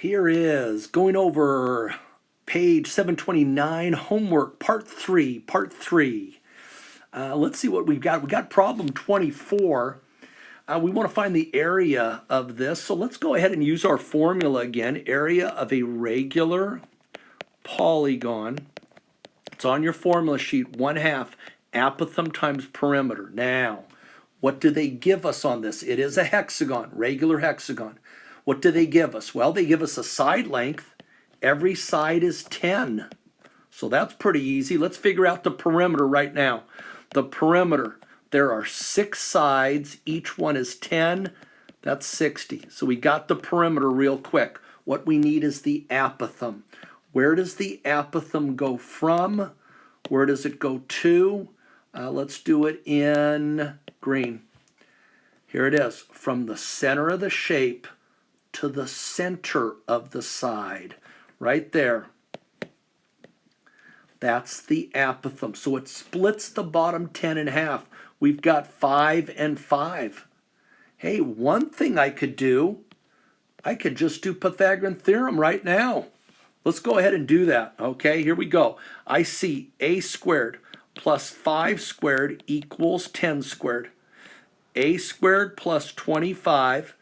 Here is going over page 729, homework, part 3, let's see what we've got. We got problem 24. We want to find the area of this. So let's go ahead and use our formula again. Area of a regular polygon. It's on your formula sheet, 1/2 apothem times perimeter. Now, what do they give us on this? It is a hexagon, regular hexagon. What do they give us? Well, they give us a side length. Every side is 10. So that's pretty easy. Let's figure out the perimeter right now. The perimeter, there are 6 sides. Each one is 10. That's 60. So we got the perimeter real quick. What we need is the apothem. Where does the apothem go from? Where does it go to? Let's do it in green. Here it is. From the center of the shape to the center of the side. Right there. That's the apothem. So it splits the bottom 10 in half. We've got 5 and 5. Hey, one thing I could do, I could just do Pythagorean theorem right now. Let's go ahead and do that. Okay, here we go. I see a squared plus 5 squared equals 10 squared. A squared plus 25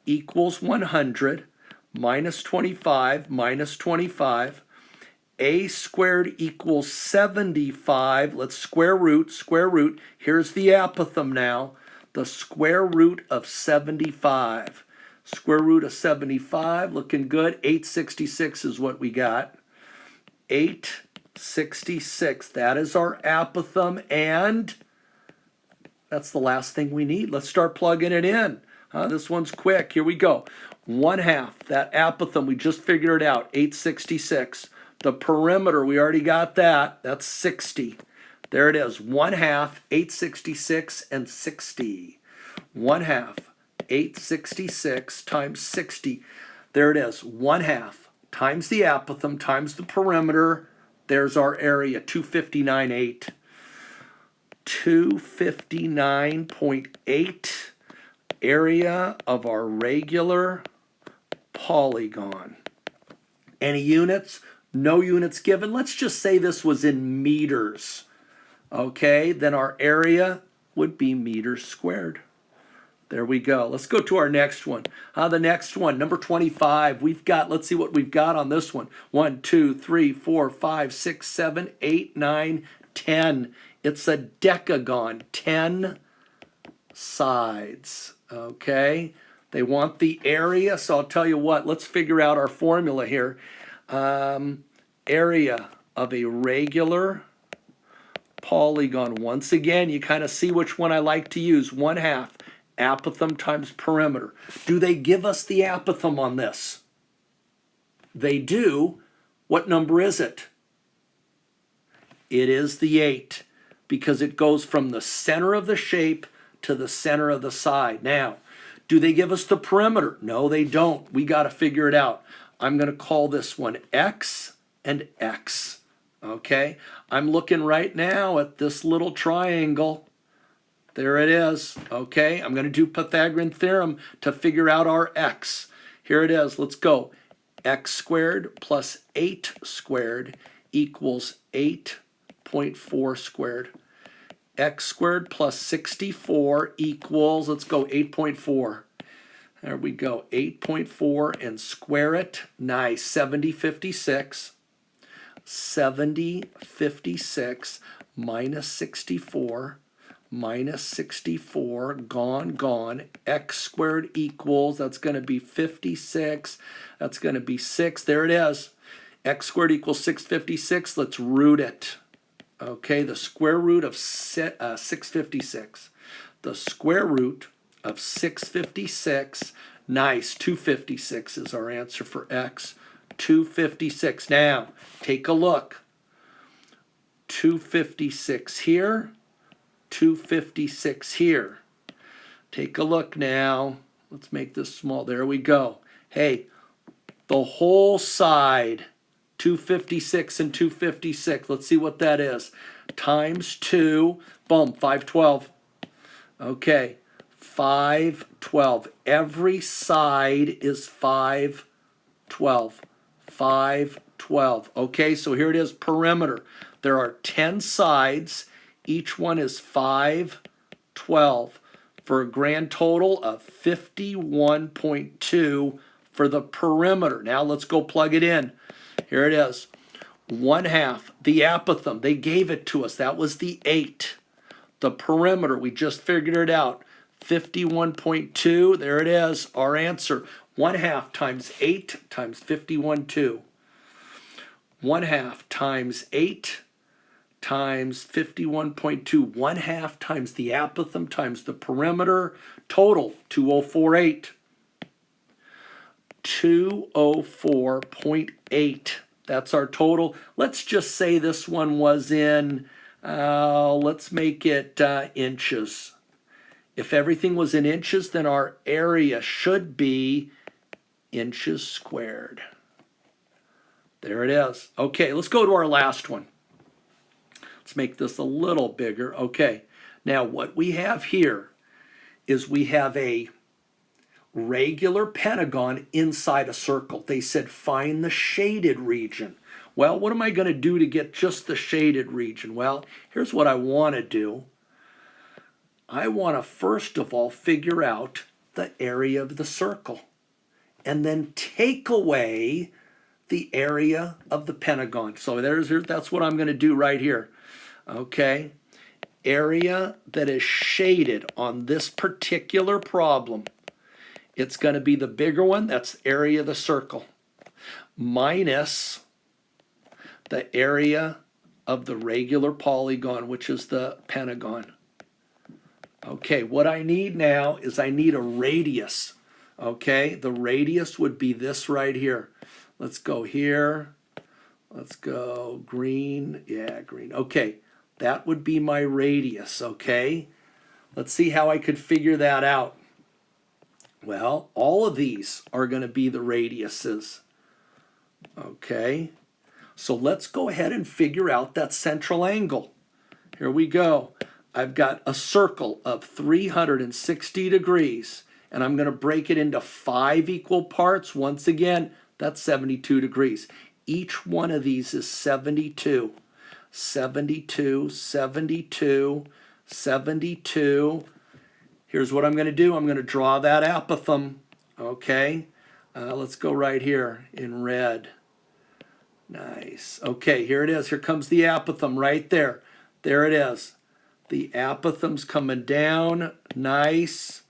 equals 100 minus 25 minus 25. A squared equals 75. Let's square root. Here's the apothem now. The square root of 75. Square root of 75, looking good. 866 is what we got. 866, that is our apothem, and that's the last thing we need. Let's start plugging it in. This one's quick. Here we go. 1/2, that apothem, we just figured it out, 866. The perimeter, we already got that. That's 60. There it is, 1/2, 866, and 60. 1/2, 866 times 60. There it is, 1/2 times the apothem times the perimeter. There's our area, 259.8. 259.8 area of our regular polygon. Any units? No units given. Let's just say this was in meters. Okay, then our area would be meters squared. There we go. Let's go to our next one. The next one, number 25. We've got, let's see what we've got on this one. 1, 2, 3, 4, 5, 6, 7, 8, 9, 10. It's a decagon, 10 sides. Okay. They want the area, so I'll tell you what. Let's figure out our formula here. Area of a regular polygon. Once again, you kind of see which one I like to use. 1/2. Apothem times perimeter. Do they give us the apothem on this? They do. What number is it? It is the 8, because it goes from the center of the shape to the center of the side. Now, do they give us the perimeter? No, they don't. We got to figure it out. I'm going to call this one X and X. Okay? I'm looking right now at this little triangle. There it is. Okay, I'm going to do Pythagorean theorem to figure out our x. Here it is. Let's go. X squared plus 8 squared equals 8.4 squared. X squared plus 64 equals, let's go, 8.4. There we go, 8.4, and square it. Nice, 7056. 7056 minus 64. Minus 64, gone. X squared equals, that's going to be 56. That's going to be 6. There it is. X squared equals 656. Let's root it. Okay, the square root of 656. The square root of 656. Nice, 256 is our answer for X. 256. Now, take a look. 256 here. 256 here. Take a look now. Let's make this small. There we go. Hey, the whole side, 256 and 256. Let's see what that is. Times 2, boom, 512. Okay, 512. Every side is 512. 12. 5, 12. Okay, so here it is, perimeter. There are 10 sides. Each one is 5, 12, for a grand total of 51.2 for the perimeter. Now let's go plug it in. Here it is. 1/2. The apothem, they gave it to us. That was the 8. The perimeter, we just figured it out. 51.2. There it is, our answer. 1/2 times 8 times 51.2. 1/2 times 8 times 51.2. 1/2 times the apothem times the perimeter. Total 2048. 204.8. That's our total. Let's just say this one was in, let's make it inches. If everything was in inches, then our area should be inches squared. There it is. Okay, let's go to our last one. Let's make this a little bigger. Okay, now what we have here is we have a regular pentagon inside a circle. They said find the shaded region. Well, what am I going to do to get just the shaded region? Well, here's what I want to do. I want to first of all figure out the area of the circle and then take away the area of the pentagon. So that's what I'm going to do right here. Okay, area that is shaded on this particular problem. It's going to be the bigger one, that's area of the circle, minus the area of the regular polygon, which is the pentagon. Okay, what I need now is I need a radius. Okay, the radius would be this right here. Let's go here. Let's go green. Yeah, green. Okay, that would be my radius. Okay, let's see how I could figure that out. Well, all of these are going to be the radiuses. Okay, so let's go ahead and figure out that central angle. Here we go. I've got a circle of 360 degrees, and I'm going to break it into 5 equal parts. Once again, that's 72 degrees. Each one of these is 72. 72, 72, 72. Here's what I'm going to do. I'm going to draw that apothem. Okay, let's go right here in red. Nice. Okay, here it is. Here comes the apothem right there. There it is. The apothem's coming down. Nice.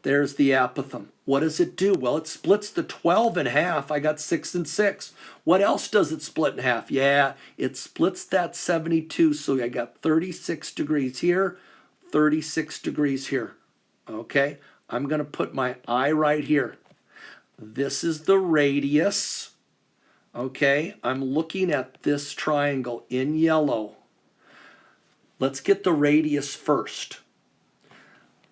There's the apothem. What does it do? Well, it splits the 12 in half. I got 6 and 6. What else does it split in half? Yeah, it splits that 72. So I got 36 degrees here, 36 degrees here. Okay, I'm going to put my eye right here. This is the radius. Okay, I'm looking at this triangle in yellow. Let's get the radius first.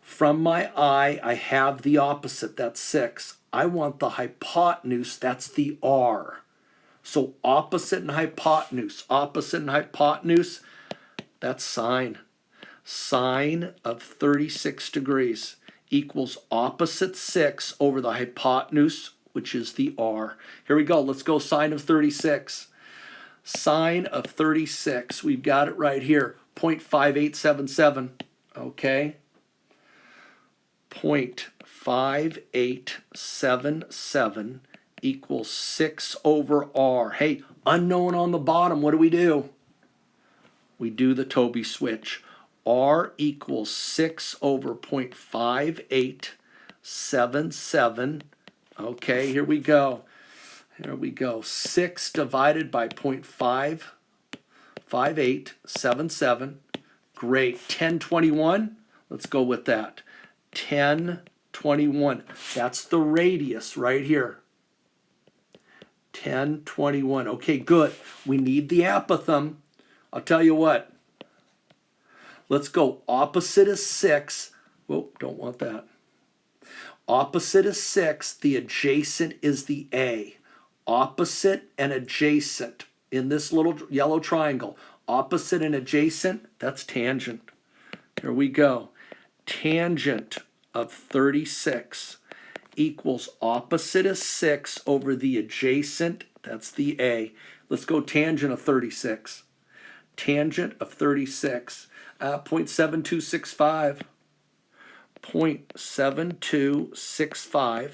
From my eye, I have the opposite, that's 6. I want the hypotenuse, that's the R. So opposite and hypotenuse, that's sine. Sine of 36 degrees equals opposite 6 over the hypotenuse, which is the R. Here we go, let's go sine of 36. Sine of 36, we've got it right here, 0.5877, okay? 0.5877 equals 6 over R. Hey, unknown on the bottom, what do? We do the Toby switch. R equals 6 over 0.5877. Okay, here we go. 6 divided by 0.5877. Great. 1021. Let's go with that. 1021. That's the radius right here. 1021. Okay, good. We need the apothem. I'll tell you what. Let's go. Opposite is 6. Whoa, don't want that. Opposite is 6. The adjacent is the A. Opposite and adjacent in this little yellow triangle. Opposite and adjacent, that's tangent. Here we go. Tangent of 36 equals opposite of 6 over the adjacent, that's the A. Let's go tangent of 36. Tangent of 36, 0.7265. 0.7265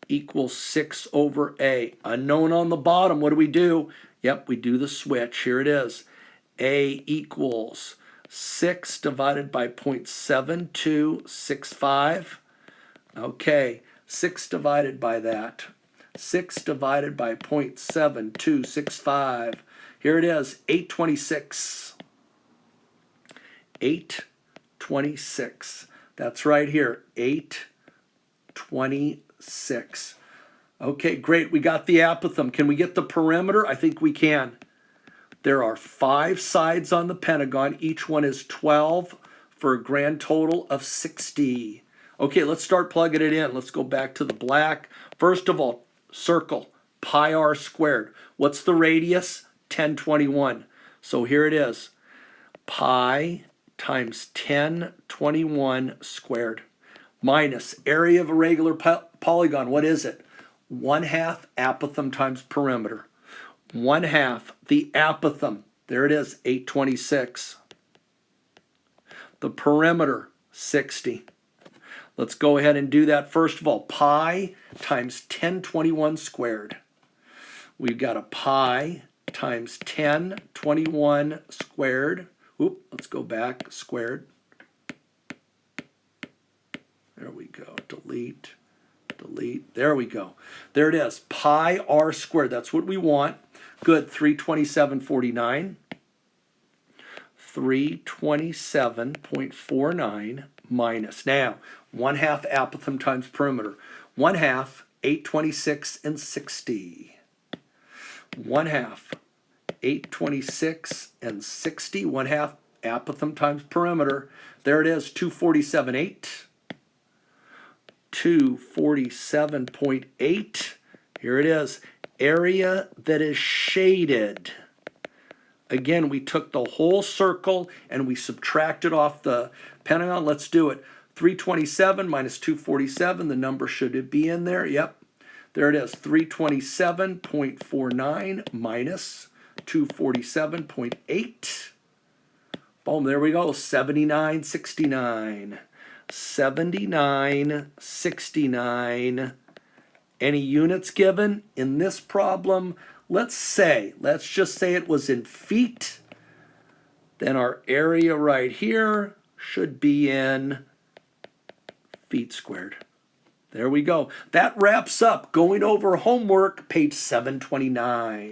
equals 6 over A. Unknown on the bottom, what do? Yep, we do the switch. Here it is. A equals 6 divided by 0.7265. Okay, 6 divided by that. 6 divided by 0.7265. Here it is, 826. 826. That's right here, 826. Okay, great. We got the apothem. Can we get the perimeter? I think we can. There are 5 sides on the pentagon. Each one is 12 for a grand total of 60. Okay, let's start plugging it in. Let's go back to the black. First of all, circle, pi r squared. What's the radius? 1021. So here it is. Pi times 1021 squared minus area of a regular polygon. What is it? 1/2 apothem times perimeter. 1/2 the apothem. There it is, 826. The perimeter, 60. Let's go ahead and do that. First of all, pi times 1021 squared. We've got a pi times 1021 squared. Oop, let's go back, squared. There we go, delete, delete, there we go. There it is, pi r squared, that's what we want. Good, 327.49. 327.49 minus, now, 1/2 apothem times perimeter. 1/2, 826 and 60. 1/2. 826 and 60, 1/2 apothem times perimeter. There it is, 247.8. 247.8. Here it is, area that is shaded. Again, we took the whole circle and we subtracted off the pentagon. Let's do it. 327 minus 247, the number should be in there. Yep, there it is, 327.49 minus 247.8. Boom, there we go, 79.69. 79.69. Any units given in this problem? Let's just say it was in feet. Then our area right here should be in feet squared. There we go. That wraps up going over homework, page 729.